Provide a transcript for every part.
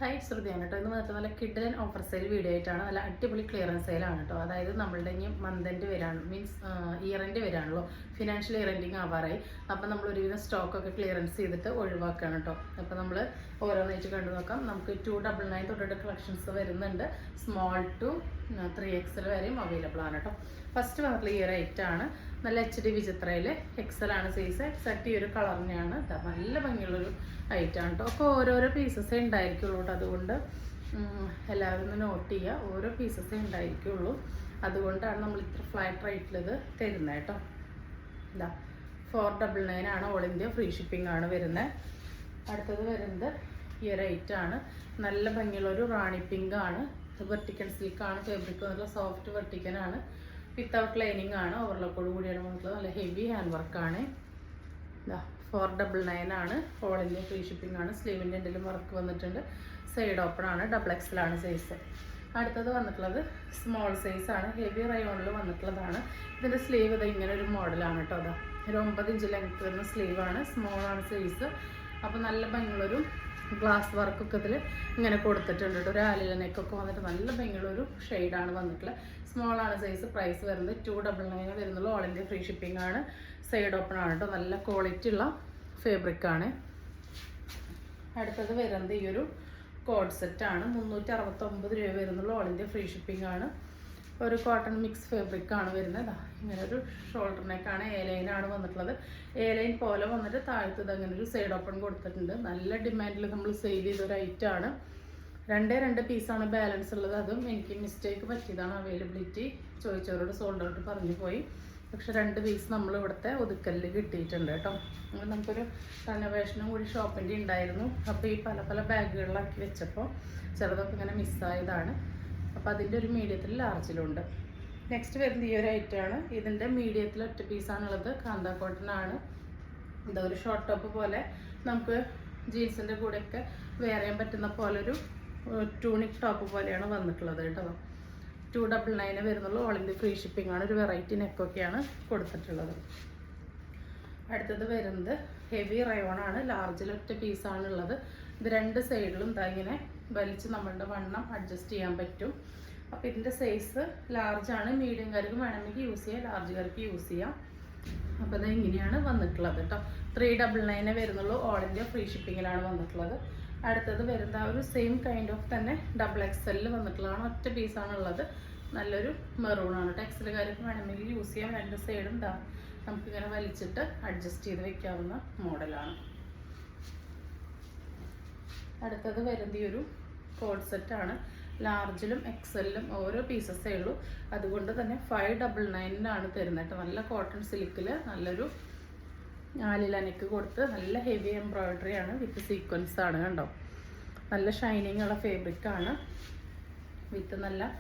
Hi ശ്രുതിയാണ് കേട്ടോ. ഇന്ന് വന്നിട്ട് നല്ല കിഡ്ലൻ ഓഫർ സെയിൽ വീഡിയോ ആയിട്ടാണ്. നല്ല അടിപൊളി ക്ലിയറൻസ് സെയിലാണ് കേട്ടോ. അതായത് നമ്മളുടെ ഇനി മന്ത് എൻഡ് വരാണ്, മീൻസ് ഇയർ എൻഡ് വരാണല്ലോ, ഫിനാൻഷ്യൽ ഇയർ എൻഡിങ് ആവാറായി. അപ്പം നമ്മൾ ഒരുവിധം സ്റ്റോക്കൊക്കെ ക്ലിയറൻസ് ചെയ്തിട്ട് ഒഴിവാക്കുകയാണ് കേട്ടോ. അപ്പോൾ നമ്മൾ ഓരോന്നായിട്ട് കണ്ടു നോക്കാം. നമുക്ക് 299 തൊട്ടിട്ട് കളക്ഷൻസ് വരുന്നുണ്ട്. സ്മോൾ ടു 3XL വരെയും അവൈലബിൾ ആണ് കേട്ടോ. ഫസ്റ്റ് വന്നിട്ടുള്ള ഈ ഒരു ഐറ്റാണ്. നല്ല HD വിചിത്രയിൽ XL ആണ് സൈസ്. എക്സാക്ട് ഈ ഒരു കളറിനെയാണ്. നല്ല ഭംഗിയുള്ളൊരു ഐറ്റാണ് കേട്ടോ. ഒക്കെ ഓരോരോ പീസസേ ഉണ്ടായിരിക്കുള്ളൂ കേട്ടോ. അതുകൊണ്ട് എല്ലാവരും ഒന്ന് നോട്ട് ചെയ്യുക, ഓരോ പീസസേ ഉണ്ടായിരിക്കുള്ളൂ. അതുകൊണ്ടാണ് നമ്മൾ ഇത്ര ഫ്ലാറ്റ് റേറ്റിലത് തരുന്നത് കേട്ടോ. ഇതാ 499 ആണ്. ഓൾ ഇന്ത്യ ഫ്രീ ഷിപ്പിംഗ് ആണ് വരുന്നത്. അടുത്തത് വരുന്നത് ഈ ഒരു ഐറ്റാണ്. നല്ല ഭംഗിയുള്ളൊരു റാണി പിങ്ക് ആണ്. വെർട്ടിക്കൻ സിൽക്കാണ് ഫാബ്രിക് വന്നിട്ടുള്ള, സോഫ്റ്റ് വെർട്ടിക്കനാണ്, വിത്തൗട്ട് ലൈനിങ് ആണ്, ഓവർലോക്കോട് കൂടിയാണ് വന്നിട്ടുള്ളത്. നല്ല ഹെവി ഹാൻഡ് വർക്കാണ്. ഇതാ 499 ആണ്. ഓൾ ഇന്ത്യ ഫ്രീ ഷിപ്പിംഗ് ആണ്. സ്ലീവിൻ്റെ എന്തെങ്കിലും വർക്ക് വന്നിട്ടുണ്ട്. സൈഡ് ഓപ്പൺ ആണ്. XX ആണ് സൈസ്. അടുത്തത് വന്നിട്ടുള്ളത് സ്മോൾ സൈസ് ആണ്. ഹെവി റയോണിൽ വന്നിട്ടുള്ളതാണ്. ഇതിൻ്റെ സ്ലീവ് ഇത് ഇങ്ങനെ ഒരു മോഡലാണ് കേട്ടോ. അതാ ഒരു 9 ഇഞ്ച് ലെങ്ത് വരുന്ന സ്ലീവാണ്. സ്മോൾ ആണ് സൈസ്. അപ്പോൾ നല്ല ഭംഗിയുള്ളൊരു ഗ്ലാസ് വർക്കൊക്കെ ഇതിൽ ഇങ്ങനെ കൊടുത്തിട്ടുണ്ട് കേട്ടോ. ഒരു ആലില നെക്കൊക്കെ വന്നിട്ട് നല്ല ഭംഗിയുള്ളൊരു ഷെയ്ഡാണ് വന്നിട്ടുള്ളത്. സ്മോൾ ആണ് സൈസ്. പ്രൈസ് വരുന്നത് 299 വരുന്നുള്ളൂ. ഓൾ ഇന്ത്യ ഫ്രീ ഷിപ്പിംഗ് ആണ്. സൈഡ് ഓപ്പൺ ആണ് കേട്ടോ. നല്ല ക്വാളിറ്റി ഉള്ള ഫാബ്രിക് ആണ്. അടുത്തത് വരുന്നത് ഈ ഒരു കോഡ് സെറ്റാണ്. 369 രൂപ വരുന്നുള്ളൂ. ഓൾ ഇന്ത്യ ഫ്രീ ഷിപ്പിംഗ് ആണ്. ഒരു കോട്ടൺ മിക്സ് ഫാബ്രിക് ആണ് വരുന്നത്. ഇങ്ങനെ ഒരു ഷോൾഡർ നെക്കാണ്. ലൈനാണ് വന്നിട്ടുള്ളത്. ലൈൻ പോലെ വന്നിട്ട് താഴത്തത് അങ്ങനെ ഒരു സൈഡ് ഓപ്പൺ കൊടുത്തിട്ടുണ്ട്. നല്ല ഡിമാൻഡിൽ നമ്മൾ സെയിൽ ചെയ്തൊരു ഐറ്റമാണ്. 2 പീസാണ് ബാലൻസ് ഉള്ളത്. അതും എനിക്ക് മിസ്റ്റേക്ക് പറ്റിയതാണ്. അവൈലബിലിറ്റി ചോദിച്ചവരോട് സോൾഡ് ഔട്ട് പറഞ്ഞു പോയി. പക്ഷെ 2 പീസ് നമ്മൾ ഇവിടുത്തെ ഒതുക്കലിൽ കിട്ടിയിട്ടുണ്ട് കേട്ടോ. നമുക്കൊരു റെനോവേഷനും കൂടി ഷോപ്പിൻ്റെ ഉണ്ടായിരുന്നു. അപ്പോൾ ഈ പല ബാഗുകളിലാക്കി വെച്ചപ്പോൾ ചിലതൊക്കെ ഇങ്ങനെ മിസ്സായതാണ്. അപ്പോൾ അതിൻ്റെ ഒരു മീഡിയത്തിൽ ലാർജിലുണ്ട്. നെക്സ്റ്റ് വരുന്നത് ഈ ഒരു ഐറ്റമാണ്. ഇതിൻ്റെ മീഡിയത്തിൽ ഒറ്റ പീസാണുള്ളത്. കാന്ത കോട്ടൺ ആണ്. എന്താ ഒരു ഷോർട്ട് ടോപ്പ് പോലെ നമുക്ക് ജീൻസിൻ്റെ കൂടെയൊക്കെ വെയർ ചെയ്യാൻ പറ്റുന്ന പോലൊരു ട്യൂണിക് ടോപ്പ് പോലെയാണ് വന്നിട്ടുള്ളത് കേട്ടോ. 299 വരുന്നുള്ളൂ. ഓൾ ഇന്ത്യ ഫ്രീ ഷിപ്പിംഗ് ആണ്. ഒരു വെറൈറ്റി നെക്കൊക്കെയാണ് കൊടുത്തിട്ടുള്ളത്. അടുത്തത് വരുന്നത് ഹെവി റയോൺ ആണ്. ലാർജിൽ ഒറ്റ പീസാണുള്ളത്. ഇത് 2 സൈഡിലും ഇങ്ങനെ വലിച്ച് നമ്മളുടെ വണ്ണം അഡ്ജസ്റ്റ് ചെയ്യാൻ പറ്റും. അപ്പോൾ ഇതിൻ്റെ സൈസ് ലാർജാണ്. മീഡിയംകാർക്ക് വേണമെങ്കിൽ യൂസ് ചെയ്യാം, ലാർജുകാർക്ക് യൂസ് ചെയ്യാം. അപ്പോൾ ഇത് ഇങ്ങനെയാണ് വന്നിട്ടുള്ളത് കേട്ടോ. 399 വരുന്നുള്ളൂ. ഓൾ ഇന്ത്യ ഫ്രീ ഷിപ്പിങ്ങിലാണ് വന്നിട്ടുള്ളത്. അടുത്തത് വരുന്ന ആ ഒരു സെയിം കൈൻഡ് ഓഫ് തന്നെ XXL വന്നിട്ടുള്ളതാണ്. ഒറ്റ പീസാണുള്ളത്. നല്ലൊരു മെറൂണാണ് കേട്ടോ. XLകാർക്ക് വേണമെങ്കിൽ യൂസ് ചെയ്യാം. 2 സൈഡും നമുക്കിങ്ങനെ വലിച്ചിട്ട് അഡ്ജസ്റ്റ് ചെയ്ത് വെക്കാവുന്ന മോഡലാണ്. അടുത്തത് വരുന്ന ഈ ഒരു കോഡ് സെറ്റാണ്. ലാർജിലും XLലും ഓരോ പീസസേ ഉള്ളൂ. അതുകൊണ്ട് തന്നെ 599 തരുന്നത് കേട്ടോ. നല്ല കോട്ടൺ സിൽക്കിൽ നല്ലൊരു ആലില നെക്ക് കൊടുത്ത് നല്ല ഹെവി എംബ്രോയിഡറി ആണ്. വിത്ത് സീക്വൻസ് ആണ് കണ്ടോ. നല്ല ഷൈനിങ് ഉള്ള ഫാബ്രിക് ആണ്. വിത്ത് നല്ല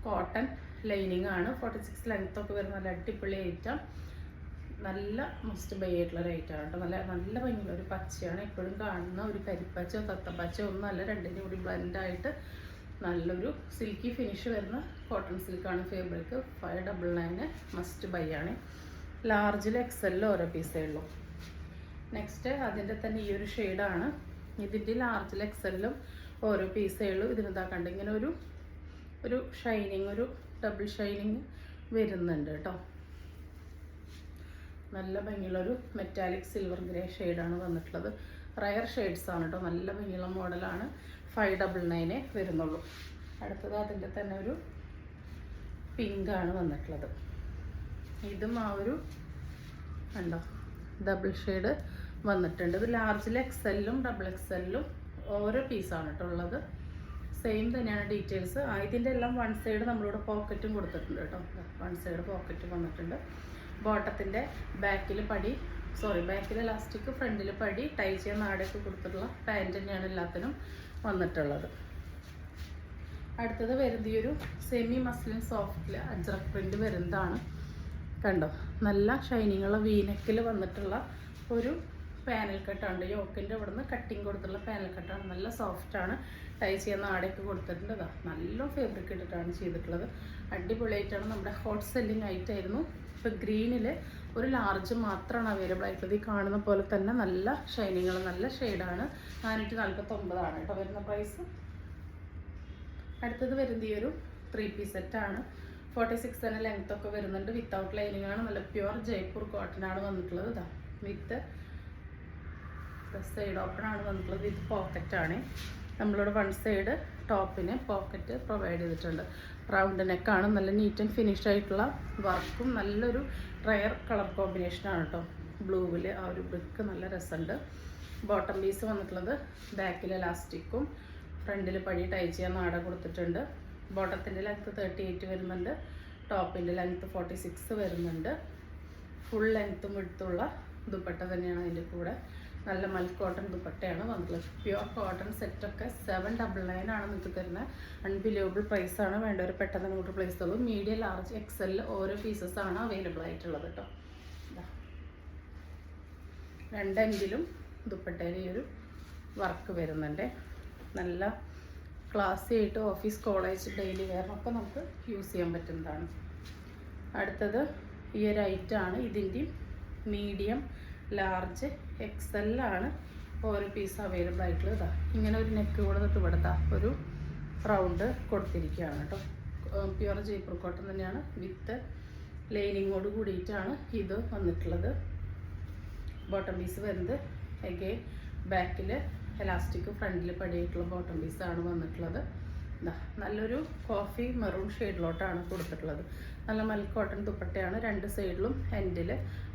കോട്ടൺ ലൈനിങ് ആണ്. 46 ലെങ്ത് ഒക്കെ വരുന്ന നല്ല അടിപൊളി ഐറ്റം. നല്ല മസ്റ്റ് ബൈ ആയിട്ടുള്ള ഒരു ഐറ്റമാണ് കേട്ടോ. നല്ല ഭംഗിയുള്ള ഒരു പച്ചയാണ്. എപ്പോഴും കാണുന്ന ഒരു കരിപ്പച്ചോ തത്തപ്പച്ചോ ഒന്നും അല്ല. രണ്ടിൻ്റെ കൂടി ബ്ലെൻഡായിട്ട് നല്ലൊരു സിൽക്കി ഫിനിഷ് വരുന്ന കോട്ടൺ സിൽക്കാണ് ഫാബ്രിക്. 599 മസ്റ്റ് ബൈ ആണ്. ലാർജിൽ XL ഓരോ പീസേ ഉള്ളൂ. നെക്സ്റ്റ് അതിൻ്റെ തന്നെ ഈ ഒരു ഷെയ്ഡാണ്. ഇതിൻ്റെ ലാർജിൽ XLലും ഓരോ പീസേ ഉള്ളൂ. ഇതിനെന്താക്കണ്ട് ഇങ്ങനെ ഒരു ഷൈനിങ്, ഒരു ഡബിൾ ഷൈനിങ് വരുന്നുണ്ട് കേട്ടോ. നല്ല ഭംഗിയുള്ളൊരു മെറ്റാലിക് സിൽവർ ഗ്രേ ഷെയ്ഡാണ് വന്നിട്ടുള്ളത്. റയർ ഷെയ്ഡ്സ് ആണ് കേട്ടോ. നല്ല ഭംഗിയുള്ള മോഡലാണ്. 599 വരുന്നുള്ളൂ. അടുത്തത് അതിൻ്റെ തന്നെ ഒരു പിങ്കാണ് വന്നിട്ടുള്ളത്. ഇതും ആ ഒരു കണ്ടോ ഡബിൾ ഷെയ്ഡ് വന്നിട്ടുണ്ട്. ഇത് ലാർജിൽ XLലും XXLലും ഓരോ പീസാണ് കേട്ടോ ഉള്ളത്. സെയിം തന്നെയാണ് ഡീറ്റെയിൽസ്. ഇതിൻ്റെ എല്ലാം 1 സൈഡ് നമ്മളിവിടെ പോക്കറ്റും കൊടുത്തിട്ടുണ്ട് കേട്ടോ. 1 സൈഡ് പോക്കറ്റ് വന്നിട്ടുണ്ട്. ബോട്ടത്തിൻ്റെ ബാക്കിൽ ഇലാസ്റ്റിക്, ഫ്രണ്ടിൽ പടി, ടൈ ചെയ്യാൻ നാടൊക്കെ കൊടുത്തിട്ടുള്ള പാൻറ് തന്നെയാണ് എല്ലാത്തിനും വന്നിട്ടുള്ളത്. അടുത്തത് വരുന്നത് ഈ ഒരു സെമി മസ്ലിൻ സോഫ്റ്റിൽ അജ്രക് പ്രിൻ്റ് വരുന്നതാണ് കണ്ടോ. നല്ല ഷൈനിങ്ങുള്ള വീനെക്കിൽ വന്നിട്ടുള്ള ഒരു പാനൽ കട്ടാണ്. യോക്കിൻ്റെ ഇവിടുന്ന് കട്ടിങ് കൊടുത്തിട്ടുള്ള പാനൽ കട്ടാണ്. നല്ല സോഫ്റ്റാണ്. ടൈ ചെയ്യുന്ന ആടയൊക്കെ കൊടുത്തിട്ടുണ്ട്. നല്ല ഫാബ്രിക് ഇട്ടിട്ടാണ് ചെയ്തിട്ടുള്ളത്. അടിപൊളിയായിട്ടാണ്. നമ്മുടെ ഹോട്ട് സെല്ലിങ് ആയിട്ടായിരുന്നു. ഇപ്പോൾ ഗ്രീനിൽ ഒരു ലാർജ് മാത്രമാണ് അവൈലബിൾ ആയിട്ടുള്ളത്. ഈ കാണുന്ന പോലെ തന്നെ നല്ല ഷൈനിങ്ങുള്ള നല്ല ഷെയ്ഡാണ്. 449 കേട്ടോ വരുന്ന പ്രൈസ്. അടുത്തത് വരുന്നത് ഈ ഒരു 3 പീസ് സെറ്റാണ്. 46 തന്നെ ലെങ്ത് ഒക്കെ വരുന്നുണ്ട്. വിത്തൗട്ട് ലൈനിങ് ആണ്. നല്ല പ്യുവർ ജയ്പൂർ കോട്ടൺ ആണ് വന്നിട്ടുള്ളത്. ഇതാ വിത്ത് സൈഡ് ഓപ്പൺ ആണ് വന്നിട്ടുള്ളത്. വിത്ത് പോക്കറ്റ് ആണ്. നമ്മളോട് വൺ സൈഡ് ടോപ്പിന് പോക്കറ്റ് പ്രൊവൈഡ് ചെയ്തിട്ടുണ്ട്. റൗണ്ട് നെക്കാണ്. നല്ല നീറ്റ് ആൻഡ് ഫിനിഷ് ആയിട്ടുള്ള വർക്കും നല്ലൊരു റയർ കളർ കോമ്പിനേഷനാണ് കേട്ടോ. ബ്ലൂവിൽ ആ ഒരു ബ്രിക്ക് നല്ല രസമുണ്ട്. ബോട്ടം പീസ് വന്നിട്ടുള്ളത് ബാക്കിൽ എലാസ്റ്റിക്കും ഫ്രണ്ടിൽ പടി ടൈ ചെയ്യാൻ നാട കൊടുത്തിട്ടുണ്ട്. ബോട്ടത്തിൻ്റെ ലെങ്ത്ത് 38 വരുന്നുണ്ട്. ടോപ്പിൻ്റെ ലെങ്ത്ത് 46 വരുന്നുണ്ട്. ഫുൾ ലെങ്ത്തും എടുത്തുള്ള ദുപ്പട്ട തന്നെയാണ് അതിൻ്റെ കൂടെ. നല്ല മൽക്ക് കോട്ടൺ ദുപ്പട്ടയാണ് വന്നിട്ടുള്ളത്. പ്യുവർ കോട്ടൺ സെറ്റൊക്കെ 799 ആണ് നിങ്ങൾക്ക് തരുന്നത്. അൺബിലീവബിൾ പ്രൈസാണ്. വേണ്ടവർ പെട്ടെന്ന് അങ്ങോട്ട് പ്ലേസ് ഉള്ളൂ. മീഡിയം ലാർജ് എക്സൽ ഓരോ പീസസ് ആണ് അവൈലബിൾ ആയിട്ടുള്ളത് കേട്ടോ. രണ്ടെങ്കിലും ദുപ്പട്ടയിൽ ഈ ഒരു വർക്ക് വരുന്നുണ്ട്. നല്ല ക്ലാസ്സി ആയിട്ട് ഓഫീസ് കോളേജ് ഡെയിലി വെയറിനൊക്കെ നമുക്ക് യൂസ് ചെയ്യാൻ പറ്റുന്നതാണ്. അടുത്തത് ഈ ഒരു ഐറ്റാണ്. ഇതിൻ്റെയും മീഡിയം ലാർജ് എക്സെല്ലാണ് ഓരോ പീസ് അവൈലബിൾ ആയിട്ടുള്ളത്. ഇതാ ഇങ്ങനെ ഒരു നെക്ക് കൂടെ തൊട്ട് ഇവിടുത്തെ ഒരു റൗണ്ട് കൊടുത്തിരിക്കുകയാണ് കേട്ടോ. പ്യുവർ ജയ്പൂർ കോട്ടൺ തന്നെയാണ്. വിത്ത് ലൈനിങ്ങോട് കൂടിയിട്ടാണ് ഇത് വന്നിട്ടുള്ളത്. ബോട്ടം പീസ് വരുന്നത് എഗെയിൻ ബാക്കിൽ എലാസ്റ്റിക് ഫ്രണ്ടിൽ പടിയായിട്ടുള്ള ബോട്ടം പീസാണ് വന്നിട്ടുള്ളത്. നല്ലൊരു കോഫി മെറൂൺ ഷെയ്ഡിലോട്ടാണ് കൊടുത്തിട്ടുള്ളത്. നല്ല മൽക്ക് കോട്ടൺ ദുപ്പട്ടയാണ്. രണ്ട് സൈഡിലും എൻഡിൽ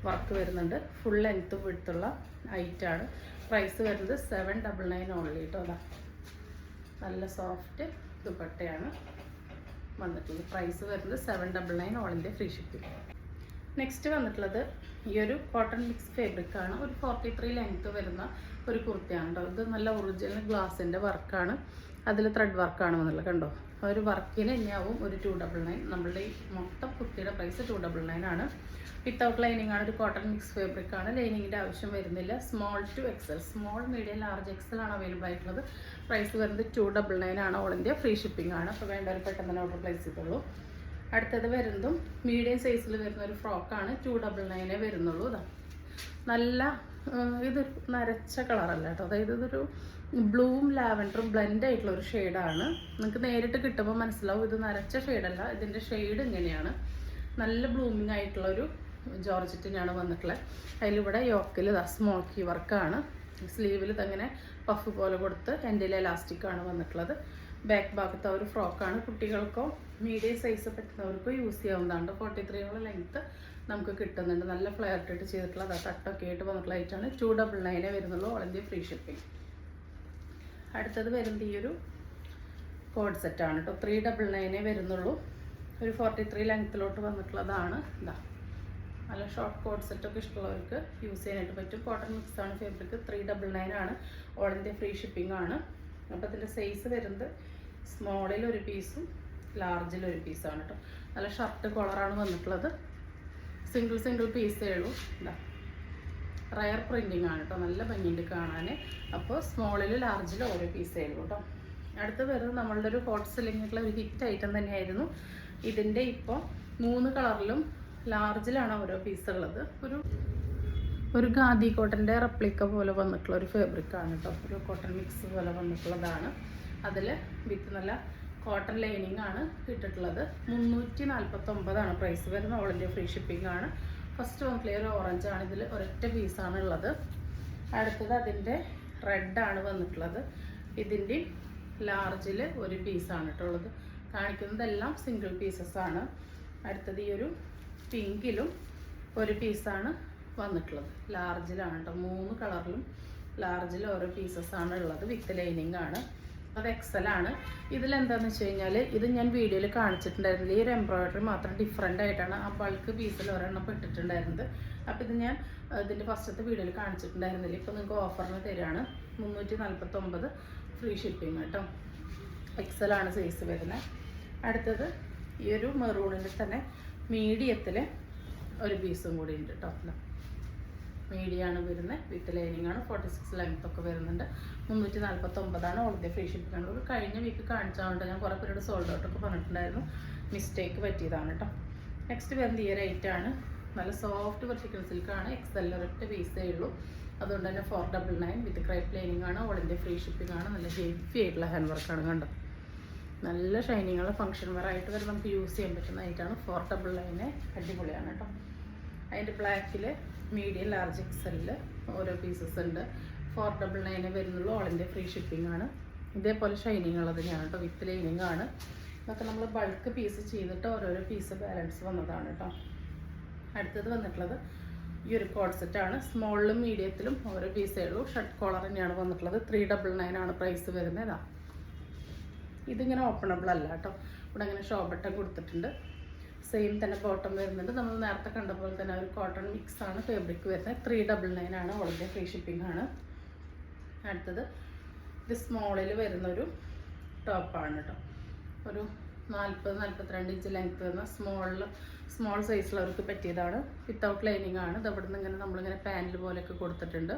വർക്ക് വരുന്നുണ്ട്. ഫുൾ ലെങ്ത്ത് വിടുത്തുള്ള ഐറ്റാണ്. പ്രൈസ് വരുന്നത് 799 ഓൺലി കേട്ടോ. അതാ നല്ല സോഫ്റ്റ് ദുപ്പട്ടയാണ് വന്നിട്ടുള്ളത്. പ്രൈസ് വരുന്നത് 799 all India free shipping. Next വന്നിട്ടുള്ളത് ഈ ഒരു കോട്ടൺ മിക്സ് ഫാബ്രിക്കാണ്. ഒരു 43 ലെങ്ത്ത് വരുന്ന ഒരു കുർത്തിയാണ് കേട്ടോ. ഇത് നല്ല ഒറിജിനൽ ഗ്ലാസിൻ്റെ വർക്കാണ്. അതിൽ ത്രെഡ് വർക്കാണ് വന്നുള്ളത്. കണ്ടോ, ഒരു വർക്കിന് തന്നെയാവും ഒരു 299. നമ്മളുടെ ഈ മൊത്തം കുർത്തിയുടെ പ്രൈസ് 299 ആണ്. വിത്തൗട്ട് ലൈനിങ് ആണ്. ഒരു കോട്ടൺ മിക്സ് ഫാബ്രിക്കാണ്. ലൈനിങ്ങിൻ്റെ ആവശ്യം വരുന്നില്ല. Small to XL, small medium large XL ആണ് അവൈലബിൾ ആയിട്ടുള്ളത്. പ്രൈസ് വരുന്നത് 299 ആണ്. ഓൾ ഇന്ത്യ ഫ്രീ ഷിപ്പിംഗ് ആണ്. അപ്പോൾ വേണ്ടവർ പെട്ടെന്ന് തന്നെ ഓർഡർ പ്ലേസ് ചെയ്തോളൂ. അടുത്തത് വരുന്നതും മീഡിയം സൈസിൽ വരുന്ന ഒരു ഫ്രോക്കാണ്. 299 വരുന്നുള്ളൂ. ഇതാ നല്ല ഇതൊരു നരച്ച കളറല്ല കേട്ടോ. അതായത് ഇതൊരു ബ്ലൂവും ലാവൻഡറും ബ്ലെൻഡ് ആയിട്ടുള്ള ഒരു ഷെയ്ഡാണ്. നിങ്ങൾക്ക് നേരിട്ട് കിട്ടുമ്പോൾ മനസ്സിലാവും ഇത് നരച്ച ഷെയ്ഡല്ല. ഇതിൻ്റെ ഷെയ്ഡ് ഇങ്ങനെയാണ്. നല്ല ബ്ലൂമിങ് ആയിട്ടുള്ളൊരു ജോർജറ്റിനാണ് വന്നിട്ടുള്ളത്. അതിലിവിടെ യോക്കിൽ സ്മോക്കി വർക്കാണ്. സ്ലീവിൽ ഇതങ്ങനെ പഫ് പോലെ കൊടുത്ത് എൻഡിൽ എലാസ്റ്റിക്കാണ് വന്നിട്ടുള്ളത്. ബാക്ക് ഭാഗത്ത് ഒരു ഫ്രോക്കാണ്. കുട്ടികൾക്കോ മീഡിയം സൈസ് പറ്റുന്നവർക്കോ യൂസ് ചെയ്യാവുന്നതാണ്. 43 ലെങ്ത്ത് നമുക്ക് കിട്ടുന്നുണ്ട്. നല്ല ഫ്ലെയർ ഇട്ട് ചെയ്തിട്ടുള്ള തട്ടൊക്കെ ആയിട്ട് വന്നിട്ടുള്ള ഐറ്റാണ്. 299 വരുന്നുള്ളൂ. All India free shipping. അടുത്തത് വരുന്നത് ഈ ഒരു കോഡ് സെറ്റാണ് കേട്ടോ. 399 വരുന്നുള്ളൂ. ഒരു 43 ലെങ്ത്തിലോട്ട് വന്നിട്ടുള്ളതാണ്. ഇതാ നല്ല ഷോർട്ട് കോഡ് സെറ്റൊക്കെ ഇഷ്ടമുള്ളവർക്ക് യൂസ് ചെയ്യാനായിട്ട് പറ്റും. കോട്ടൺ മിക്സ് ആണ് ഫാബ്രിക്. 399 ആണ്. ഓൾ ഇന്ത്യ ഫ്രീ ഷിപ്പിംഗ് ആണ്. അപ്പോൾ ഇതിൻ്റെ സൈസ് വരുന്നത് സ്മോളിൽ ഒരു പീസും ലാർജിൽ ഒരു പീസാണ് കേട്ടോ. നല്ല ഷർട്ട് കോളറാണ് വന്നിട്ടുള്ളത്. സിംഗിൾ പീസേ ഉള്ളൂ. ഇതാ റയർ പ്രിൻറ്റിങ് ആണ് കേട്ടോ. നല്ല ഭംഗിയുണ്ട് കാണാൻ. അപ്പോൾ സ്മോളിൽ ലാർജിൽ ഓരോ പീസേ ഉള്ളൂ കേട്ടോ. അടുത്ത് വരുന്നത് നമ്മളുടെ ഒരു ഹോട്ട് സെല്ലിംഗ് ആയിട്ടുള്ള ഒരു ഹിറ്റ് ഐറ്റം തന്നെയായിരുന്നു. ഇതിൻ്റെ ഇപ്പോൾ 3 കളറിലും ലാർജിലാണ് ഓരോ പീസ് ഉള്ളത്. ഒരു ഖാദി കോട്ടൻ്റെ റെപ്ലിക്ക പോലെ വന്നിട്ടുള്ള ഒരു ഫാബ്രിക്കാണ് കേട്ടോ. ഒരു കോട്ടൺ മിക്സ് പോലെ വന്നിട്ടുള്ളതാണ്. അതിൽ വിത്ത് നല്ല കോട്ടൺ ലൈനിങ് ആണ് ഇട്ടിട്ടുള്ളത്. 349 ആണ് പ്രൈസ് വരുന്നത്. ഓൾ ഇന്ത്യ ഫ്രീ ഷിപ്പിംഗ് ആണ്. ഫസ്റ്റ് വൺ ക്ലിയർ ഓറഞ്ച് ആണ്. ഇതിൽ ഒരൊറ്റ പീസാണ് ഉള്ളത്. അടുത്തത് അതിൻ്റെ റെഡാണ് വന്നിട്ടുള്ളത്. ഇതിൻ്റെ ലാർജിൽ ഒരു പീസാണ് കേട്ടുള്ളത്. കാണിക്കുന്നതെല്ലാം സിംഗിൾ പീസസ് ആണ്. അടുത്തത് ഈ ഒരു പിങ്കിലും ഒരു പീസാണ് വന്നിട്ടുള്ളത്. ലാർജിലാണ് കേട്ടോ. 3 കളറിലും ലാർജിൽ ഓരോ പീസസ് ആണ് ഉള്ളത്. വിത്ത് ലൈനിങ് ആണ്. അത് എക്സലാണ്. ഇതിലെന്താണെന്ന് വെച്ച് കഴിഞ്ഞാൽ ഇത് ഞാൻ വീഡിയോയിൽ കാണിച്ചിട്ടുണ്ടായിരുന്നില്ല. ഈ ഒരു എംബ്രോയിഡറി മാത്രം ഡിഫറെൻ്റ് ആയിട്ടാണ് ആ ബൾക്ക് പീസിൽ ഒരെണ്ണം ഇട്ടിട്ടുണ്ടായിരുന്നത്. അപ്പോൾ ഇത് ഞാൻ ഇതിൻ്റെ ഫസ്റ്റത്തെ വീഡിയോയിൽ കാണിച്ചിട്ടുണ്ടായിരുന്നില്ല. ഇപ്പോൾ നിങ്ങൾക്ക് ഓഫറിന് തരികയാണ്. 349 ഫ്രീ ഷിപ്പിംഗ് കേട്ടോ. എക്സലാണ് സൈസ് വരുന്നത്. അടുത്തത് ഈ ഒരു മെറൂണിൽ തന്നെ മീഡിയത്തിൽ ഒരു പീസും കൂടി ഉണ്ട് കേട്ടോ. മീഡിയമാണ് വരുന്നത്. വിത്ത് ലൈനിങ് ആണ്. 46 ലെങ്ത് ഒക്കെ വരുന്നുണ്ട്. 349 ഓൾ ഇന്ത്യ ഫ്രീ ഷിപ്പിംഗ് ആണ്. ഒരു കഴിഞ്ഞ വീക്ക് കാണിച്ചാൽ ഞാൻ കുറേ പേരോട് സോൾഡ് ഔട്ടൊക്കെ പറഞ്ഞിട്ടുണ്ടായിരുന്നു. മിസ്റ്റേക്ക് പറ്റിയതാണ് കേട്ടോ. നെക്സ്റ്റ് വരുന്നത് ഈ ഒരു ഐറ്റാണ്. നല്ല സോഫ്റ്റ് വെർട്ടിക്കൽ സിൽക്കാണ്. എക്സൽ ഒരൊറ്റ പീസേ ഉള്ളൂ. അതുകൊണ്ട് തന്നെ 499 വിത്ത് ക്രേപ്പ് ലൈനിങ് ആണ്. ഓൾ ഇന്ത്യ ഫ്രീ ഷിപ്പിംഗ് ആണ്. നല്ല ഹെവി ആയിട്ടുള്ള ഹാൻഡ് വർക്കാണ്. കണ്ടോ, നല്ല ഷൈനിങ്ങുള്ള ഫംഗ്ഷൻ വെയർ ആയിട്ട് വരെ നമുക്ക് യൂസ് ചെയ്യാൻ പറ്റുന്നതായിട്ടാണ്. 499 അടിപൊളിയാണ് കേട്ടോ. അതിൻ്റെ ബ്ലാക്കിൽ മീഡിയം ലാർജ് എക്സലിൽ ഓരോ പീസസ് ഉണ്ട്. 499 വരുന്നുള്ളൂ. ഓൾ ഇന്ത്യ ഫ്രീ ഷിപ്പിംഗ് ആണ്. ഇതേപോലെ ഷൈനിങ് ഉള്ളത് തന്നെയാണ് കേട്ടോ. വിത്ത് ലൈനിങ് ആണ്. ഇതൊക്കെ നമ്മൾ ബൾക്ക് പീസ് ചെയ്തിട്ട് ഓരോരോ പീസ് ബാലൻസ് വന്നതാണ് കേട്ടോ. അടുത്തത് വന്നിട്ടുള്ളത് ഈ ഒരു കോഡ് സെറ്റാണ്. സ്മോളിലും മീഡിയത്തിലും ഓരോ പീസേ ഉള്ളൂ. ഷർട്ട് കോളർ തന്നെയാണ് വന്നിട്ടുള്ളത്. 399 ആണ് പ്രൈസ് വരുന്നത്. ഇതാ, ഇതിങ്ങനെ ഓപ്പണബിൾ അല്ല കേട്ടോ. ഇവിടെ അങ്ങനെ ഷോ ബട്ടൺ കൊടുത്തിട്ടുണ്ട്. സെയിം തന്നെ ബോട്ടം വരുന്നുണ്ട്. നമ്മൾ നേരത്തെ കണ്ട പോലെ തന്നെ ഒരു കോട്ടൺ മിക്സ് ആണ് ഫാബ്രിക് വരുന്നത്. 399 ആണ്. വളരെ ഫ്രീ ഷിപ്പിംഗ് ആണ്. അടുത്തത് ഇത് സ്മോളിൽ വരുന്നൊരു ടോപ്പാണ് കേട്ടോ. ഒരു 40-42 ഇഞ്ച് ലെങ്ത് വരുന്ന സ്മോൾ സൈസിലവർക്ക് പറ്റിയതാണ്. വിത്തൗട്ട് ലൈനിങ് ആണ്. ഇത് അവിടെ നിന്ന് ഇങ്ങനെ നമ്മളിങ്ങനെ പാനൽ പോലെയൊക്കെ കൊടുത്തിട്ടുണ്ട്.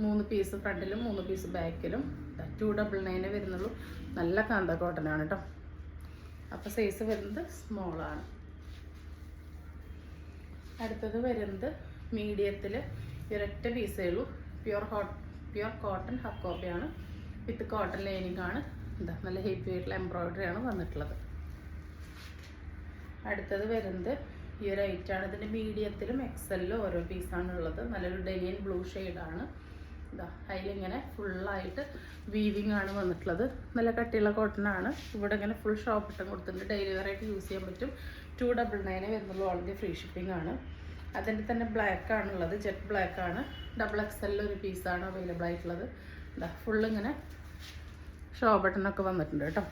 3 പീസ് ഫ്രണ്ടിലും 3 പീസ് ബാക്കിലും. 299 വരുന്നുള്ളൂ. നല്ല കാന്ത കോട്ടൺ ആണ് കേട്ടോ. അപ്പോൾ സൈസ് വരുന്നത് സ്മോളാണ്. അടുത്തത് വരുന്നത് മീഡിയത്തിൽ ഒരൊറ്റ പീസേ ഉള്ളൂ. പ്യുർ കോട്ടൺ ഹാഫ് കോപ്പിയാണ്. വിത്ത് കോട്ടൺ ലൈനിങ് ആണ്. എന്താ, നല്ല ഹെവി ആയിട്ടുള്ള എംബ്രോയിഡറി ആണ് വന്നിട്ടുള്ളത്. അടുത്തത് വരുന്നത് ഈ ഒരു ഐറ്റാണ്. ഇതിൻ്റെ മീഡിയത്തിലും എക്സലിലും ഓരോ പീസാണ് ഉള്ളത്. നല്ലൊരു ഡെനിയൻ ബ്ലൂ ഷെയ്ഡാണ്. ഇതാ, അതിലിങ്ങനെ ഫുള്ളായിട്ട് വീവിങ് ആണ് വന്നിട്ടുള്ളത്. നല്ല കട്ടിയുള്ള കോട്ടൺ ആണ്. ഇവിടെ ഇങ്ങനെ ഫുൾ ഷോപ്പ് ഇട്ടും കൊടുത്തിട്ടുണ്ട്. ഡെയിലി വെയർ ആയിട്ട് യൂസ് ചെയ്യാൻ പറ്റും. 299 വരുന്നുള്ളൂ. ഓൾറെഡി ഫ്രീ ഷിപ്പിംഗ് ആണ്. അതിൻ്റെ തന്നെ ബ്ലാക്ക് ആണുള്ളത്. ജെറ്റ് ബ്ലാക്ക് ആണ്. XXL ഒരു പീസാണ് അവൈലബിൾ ആയിട്ടുള്ളത്. ഇതാ, ഫുള്ളിങ്ങനെ ഷോ ബട്ടണൊക്കെ വന്നിട്ടുണ്ട് കേട്ടോ.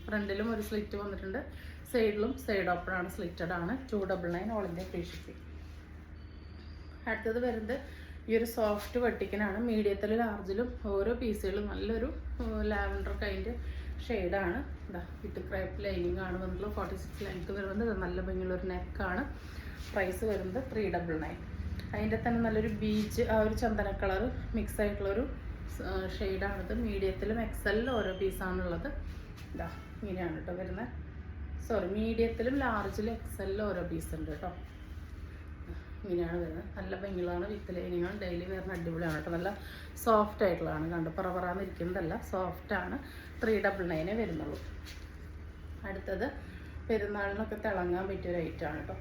ഫ്രണ്ടിലും ഒരു സ്ലിറ്റ് വന്നിട്ടുണ്ട്. സൈഡിലും സൈഡ് ഓപ്പൺ ആണ്. സ്ലിറ്റഡ് ആണ്. 299 ഓൾ ഇന്ത്യ ഫ്രീ ഷിപ്പിംഗ്. അടുത്തത് വരുന്നത് ഈ ഒരു സോഫ്റ്റ് വെട്ടിക്കനാണ്. മീഡിയത്തിലും ലാർജിലും ഓരോ പീസുകളും നല്ലൊരു ലാവൻഡർ കൈൻഡ് ഷെയ്ഡാണ്. ഇതാ, വിത്ത് ക്രേപ്പ് ലൈനിങ് ആണ് വന്നിട്ടുള്ളത്. 46 ലെങ്ത് വരുന്നത്. നല്ല ഭംഗിയുള്ളൊരു നെക്കാണ്. പ്രൈസ് വരുന്നത് 399. അതിൻ്റെ തന്നെ നല്ലൊരു ബീച്ച് ആ ഒരു ചന്ദന കളർ മിക്സ് ആയിട്ടുള്ളൊരു ഷെയ്ഡാണിത്. മീഡിയത്തിലും എക്സലിലും ഓരോ പീസാണുള്ളത്. ഇതാ, ഇങ്ങനെയാണ് കേട്ടോ വരുന്നത്. മീഡിയത്തിലും ലാർജിലും എക്സലിലും ഓരോ പീസ് ഉണ്ട് കേട്ടോ. ഇങ്ങനെയാണ് വരുന്നത്. നല്ല ഭംഗികളാണ്. വിത്ത് ലൈനിങ്ങാണ്. ഡെയിലി വരുന്ന അടിപൊളിയാണ് കേട്ടോ. നല്ല സോഫ്റ്റ് ആയിട്ടുള്ളതാണ്. കണ്ട് പറന്നിരിക്കുന്നതല്ല, സോഫ്റ്റാണ്. 399 വരുന്നുള്ളൂ. അടുത്തത് പെരുന്നാളിനൊക്കെ തിളങ്ങാൻ പറ്റിയൊരു ഐറ്റമാണ് കേട്ടോ.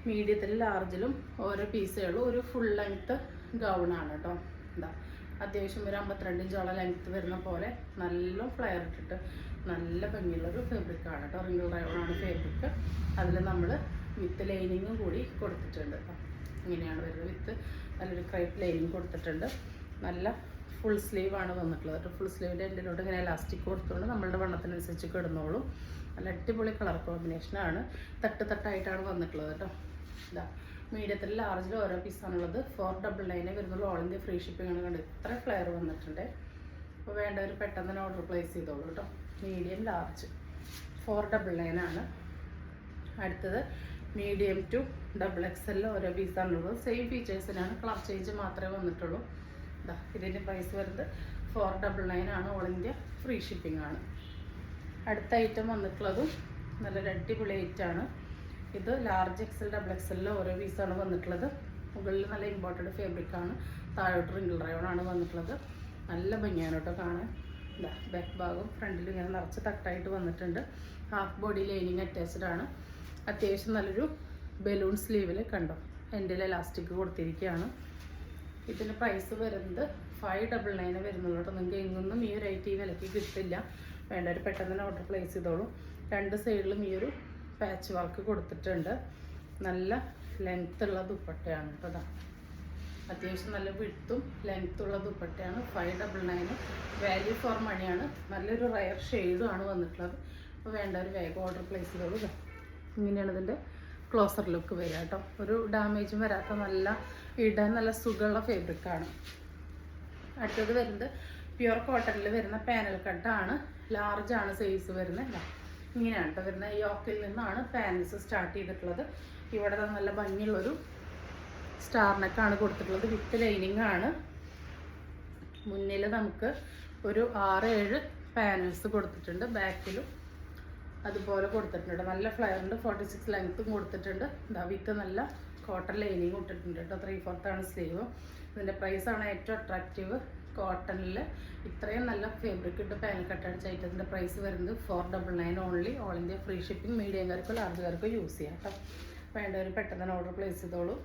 മീഡിയത്തിലും ലാർജിലും ഓരോ പീസേ ഉള്ളൂ. ഒരു ഫുൾ ലെങ്ത്ത് ഗൗണാണ് കേട്ടോ. എന്താ, അത്യാവശ്യം ഒരു 52 ഇഞ്ചോളം ലെങ്ത്ത് വരുന്ന പോലെ നല്ല ഫ്ലെയർ ഇട്ടിട്ട് നല്ല ഭംഗിയുള്ളൊരു ഫാബ്രിക്കാണ് കേട്ടോ. റിംഗിൾ റയോണാണ് ഫാബ്രിക്. അതിൽ നമ്മൾ വിത്ത് ലൈനിങ്ങും കൂടി കൊടുത്തിട്ടുണ്ട് കേട്ടോ. ഇങ്ങനെയാണ് വരുന്നത്. വിത്ത് നല്ലൊരു ക്രൈപ്പ് ലൈനിങ് കൊടുത്തിട്ടുണ്ട്. നല്ല ഫുൾ സ്ലീവാണ് വന്നിട്ടുള്ളത് കേട്ടോ. ഫുൾ സ്ലീവിൻ്റെ എൻഡിലോട്ട് ഇങ്ങനെ ഇലാസ്റ്റിക് കൊടുത്തുകൊണ്ട് നമ്മളുടെ വണ്ണത്തിനനുസരിച്ച് കിടന്നോളും. നല്ല അടിപൊളി കളർ കോമ്പിനേഷനാണ്. തട്ടായിട്ടാണ് വന്നിട്ടുള്ളത് കേട്ടോ. ഇതാ, മീഡിയത്തിൽ ലാർജിൽ ഓരോ പീസാണുള്ളത്. 499 വരുന്നുള്ളൂ. ഓൾ ഇന്ത്യ ഫ്രീ ഷിപ്പിംഗ് ആണ്. കണ്ട് ഇത്ര ഫ്ലെയർ വന്നിട്ടുണ്ട്. അപ്പോൾ വേണ്ടവർ പെട്ടെന്ന് തന്നെ ഓർഡർ പ്ലേസ് ചെയ്തോളൂ കേട്ടോ. മീഡിയം ലാർജ് 499 ആണ്. അടുത്തത് മീഡിയം ടു XXL ഓരോ പീസാണുള്ളത്. സെയിം ഫീച്ചേഴ്സിനാണ്. കളർ ചേഞ്ച് മാത്രമേ വന്നിട്ടുള്ളൂ. ഇതാ, ഇതിൻ്റെ പ്രൈസ് വരുന്നത് 499 ആണ്. ഓൾ ഇന്ത്യ ഫ്രീ ഷിപ്പിംഗ് ആണ്. അടുത്ത ഐറ്റം വന്നിട്ടുള്ളതും നല്ലൊരു അടിപൊളി ഐറ്റമാണ്. ഇത് ലാർജ് XXL ഓരോ പീസാണ് വന്നിട്ടുള്ളത്. മുകളിൽ നല്ല ഇമ്പോർട്ടഡ് ഫാബ്രിക്കാണ്. താഴോട്ട് റിംഗിൾ റയോണാണ് വന്നിട്ടുള്ളത്. നല്ല ഭംഗിയാണ് കേട്ടോ കാണാൻ. ഇതാ, ബാക്ക് ഭാഗം ഫ്രണ്ടിൽ ഇങ്ങനെ നിറച്ച് തട്ടായിട്ട് വന്നിട്ടുണ്ട്. ഹാഫ് ബോഡി ലൈനിങ് അറ്റാച്ച്ഡ് ആണ്. അത്യാവശ്യം നല്ലൊരു ബലൂൺ സ്ലീവിൽ കണ്ടോ എൻഡിൽ ഇലാസ്റ്റിക് കൊടുത്തിരിക്കുകയാണ്. ഇതിൻ്റെ പ്രൈസ് വരുന്നത് 599 വരുന്നുള്ളൂ കേട്ടോ. നിങ്ങൾക്ക് എങ്ങൊന്നും ഈ ഒരു ഐറ്റം വിലയ്ക്ക് കിട്ടില്ല. വേണ്ടവർ പെട്ടെന്ന് തന്നെ ഓർഡർ പ്ലേസ് ചെയ്തോളൂ. രണ്ട് സൈഡിലും ഈ ഒരു പാച്ച് വർക്ക് കൊടുത്തിട്ടുണ്ട്. നല്ല ലെങ്ത്തുള്ള ദുപ്പട്ടയാണ് കേട്ടോ. അത്യാവശ്യം നല്ല വിടുത്തും ലെങ്ത്തുള്ള ദുപ്പട്ടയാണ്. 599 വാല്യൂ ഫോർ മണിയാണ്. നല്ലൊരു റയർ ഷെയ്ഡുമാണ് വന്നിട്ടുള്ളത്. അപ്പോൾ വേണ്ടവർ വേഗം ഓർഡർ പ്ലേസ് ചെയ്തോളൂ. ഇങ്ങനെയാണ് ഇതിൻ്റെ ക്ലോസർ ലുക്ക് വരിക കേട്ടോ. ഒരു ഡാമേജും വരാത്ത നല്ല ഇടാൻ നല്ല സുഖമുള്ള ഫാബ്രിക്കാണ്. അടുത്തത് വരുന്നത് പ്യുർ കോട്ടണിൽ വരുന്ന പാനൽ കട്ടാണ്. ലാർജാണ് സൈസ് വരുന്നത്. ഇങ്ങനെയാണ് കേട്ടോ വരുന്നത്. യോക്കിൽ നിന്നാണ് പാനൽസ് സ്റ്റാർട്ട് ചെയ്തിട്ടുള്ളത്. ഇവിടെ നല്ല ഭംഗിയുള്ളൊരു സ്റ്റാർ നെക്കാണ് കൊടുത്തിട്ടുള്ളത്. വിത്ത് ലൈനിങ് ആണ്. മുന്നിൽ നമുക്ക് ഒരു 6-7 പാനൽസ് കൊടുത്തിട്ടുണ്ട്. ബാക്കിലും അതുപോലെ കൊടുത്തിട്ടുണ്ട്. നല്ല ഫ്ലയറുണ്ട്. 46 ലെങ്ത്തും കൊടുത്തിട്ടുണ്ട്. ഇതാ, വിത്ത് നല്ല കോട്ടൺ ലൈനിങ് ഇട്ടിട്ടുണ്ട് കേട്ടോ. 3/4 സ്ലീവ്. ഇതിൻ്റെ പ്രൈസാണ് ഏറ്റവും അട്രാക്റ്റീവ്. കോട്ടണിൽ ഇത്രയും നല്ല ഫാബ്രിക് ഇട്ട് പാനൽ കട്ട് അടിച്ച ഐറ്റത്തിൻ്റെ പ്രൈസ് വരുന്നത് 499 only. All India free shipping. മീഡിയംകാർക്കോ ലാർജുകാർക്കോ യൂസ് ചെയ്യാം കേട്ടോ. വേണ്ടവർ പെട്ടെന്ന് തന്നെ ഓർഡർ പ്ലേസ് ചെയ്തോളൂ.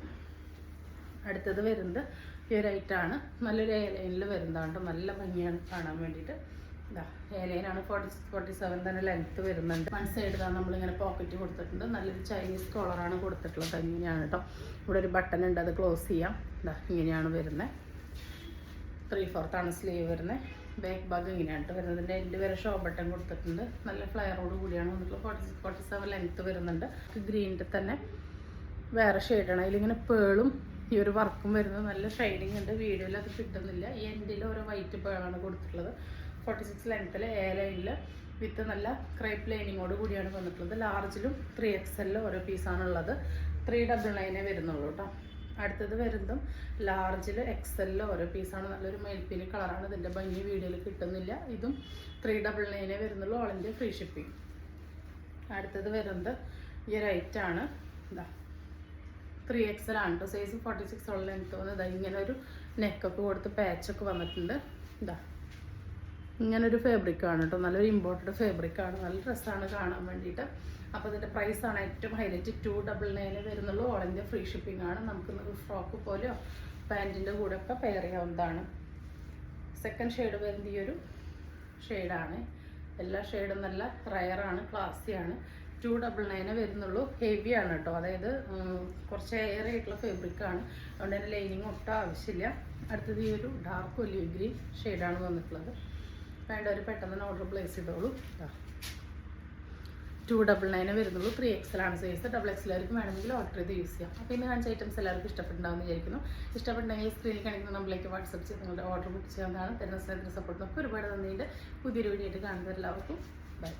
അടുത്തത് വരുന്നത് ഈ ഒരു ഐറ്റാണ്. നല്ലൊരു എയർലൈനിൽ വരുന്നതാണ് കേട്ടോ. നല്ല ഭംഗിയാണ് കാണാൻ വേണ്ടിയിട്ട്. ഇതാ എയർലൈനാണ്. 46-47 തന്നെ ലെങ്ത്ത് വരുന്നുണ്ട്. വൺ സൈഡ് ഇതാ നമ്മളിങ്ങനെ പോക്കറ്റ് കൊടുത്തിട്ടുണ്ട്. നല്ലൊരു ചൈനീസ് കോളറാണ് കൊടുത്തിട്ടുള്ളത്. ഇങ്ങനെയാണ് കേട്ടോ. ഇവിടെ ഒരു ബട്ടൺ ഉണ്ട്, അത് ക്ലോസ് ചെയ്യാം. ഇതാ ഇങ്ങനെയാണ് വരുന്നത്. 3/4 സ്ലീവ് വരുന്നത്. ബാക്ക് ഭാഗം ഇങ്ങനെയാണ് കേട്ടോ വരുന്നത്. ഇതിൻ്റെ എൻഡ് വരെ ഷോ ബട്ടൺ കൊടുത്തിട്ടുണ്ട്. നല്ല ഫ്ലയറോട് കൂടിയാണ് വന്നിട്ടുള്ളത്. 46-47 ലെങ്ത്ത് വരുന്നുണ്ട്. ഗ്രീനിൻ്റെ തന്നെ വേറെ ഷെയ്ഡാണ്. അതിലിങ്ങനെ പേളും ഈ ഒരു വർക്കും വരുന്നത്. നല്ല ഷൈനിങ് ഉണ്ട്. വീഡിയോയിൽ അത് കിട്ടുന്നില്ല. ഈ എൻഡിൽ ഓരോ വൈറ്റ് പേളാണ് കൊടുത്തിട്ടുള്ളത്. 46 ലെങ്ത്തിൽ എ ലൈനിൽ വിത്ത് നല്ല ക്രൈപ്പ് ലൈനിങ്ങോട് കൂടിയാണ് വന്നിട്ടുള്ളത്. ലാർജിലും 3XL ഓരോ പീസാണുള്ളത്. 399 വരുന്നുള്ളൂ കേട്ടോ. അടുത്തത് വരുന്നതും ലാർജിൽ XL ഓരോ പീസാണ്. നല്ലൊരു മയിൽപ്പീലി കളറാണ്. ഇതിൻ്റെ ഭംഗി വീഡിയോയിൽ കിട്ടുന്നില്ല. ഇതും 399 വരുന്നുള്ളൂ. All India free shipping. അടുത്തത് വരുന്നത് ഈ ഒരു ഐറ്റാണ്. ഇതാ 3XL ആണ് കേട്ടോ. സൈസ് 46 ലെങ്ത്ത് വന്നത്. ഇങ്ങനെ ഒരു നെക്കൊക്കെ കൊടുത്ത് പാച്ചൊക്കെ വന്നിട്ടുണ്ട്. ഇതാ ഇങ്ങനൊരു ഫാബ്രിക്കാണ് കേട്ടോ. നല്ലൊരു ഇമ്പോർട്ടഡ് ഫാബ്രിക്കാണ്. നല്ല ഡ്രസ്സാണ് കാണാൻ വേണ്ടിയിട്ട്. അപ്പോൾ ഇതിൻ്റെ പ്രൈസാണ് ഏറ്റവും ഹൈലൈറ്റ്. 299 വരുന്നുള്ളൂ. ഓൾ ഇന്ത്യ ഫ്രീ ഷിപ്പിംഗ് ആണ്. നമുക്ക് ഫ്രോക്ക് പോലെയോ പാൻറ്റിൻ്റെ കൂടെ ഒക്കെ പെയർ ചെയ്യാവുന്നതാണ്. സെക്കൻഡ് ഷെയ്ഡ് വരുന്നത് ഈ ഒരു ഷെയ്ഡാണ്. എല്ലാ ഷെയ്ഡും നല്ല റയറാണ്, ക്ലാസ്സിയാണ്. 299 വരുന്നുള്ളൂ. ഹെവിയാണ് കേട്ടോ. അതായത് കുറച്ച് എയർ ആയിട്ടുള്ള ഫാബ്രിക്കാണ്. അതുകൊണ്ട് തന്നെ ലൈനിങ് ഒട്ടും ആവശ്യമില്ല. അടുത്തത് ഈ ഒരു ഡാർക്ക് ഒലിവ് ഗ്രീൻ ഷെയ്ഡാണ് വന്നിട്ടുള്ളത്. വേണ്ടവർ പെട്ടെന്ന് തന്നെ ഓർഡർ പ്ലേസ് ചെയ്തോളൂ. 299 വരുന്നുള്ളൂ. 3XL ആണ് സൈസ്. XXLകാർക്ക് വേണമെങ്കിൽ ഓർഡർ ചെയ്ത് യൂസ് ചെയ്യാം. അപ്പോൾ ഇന്ന് കാണിച്ച ഐറ്റംസ് എല്ലാവർക്കും ഇഷ്ടപ്പെട്ടുണ്ടാവുമെന്ന് വിചാരിക്കുന്നു. ഇഷ്ടപ്പെട്ടുണ്ടെങ്കിൽ സ്ക്രീനിൽ കാണിക്കുന്ന നമ്പറിലേക്ക് വാട്സപ്പ് ചെയ്ത് നിങ്ങളുടെ ഓർഡർ ബുക്ക് ചെയ്യാവുന്നതാണ്. തരുന്ന സ്നേഹത്തിന് സപ്പോർട്ട് നമുക്ക് ഒരുപാട് നന്ദിയുണ്ട്. പുതിയൊരു വീഡിയോ ആയിട്ട് കാണുന്നത് എല്ലാവർക്കും ബൈ.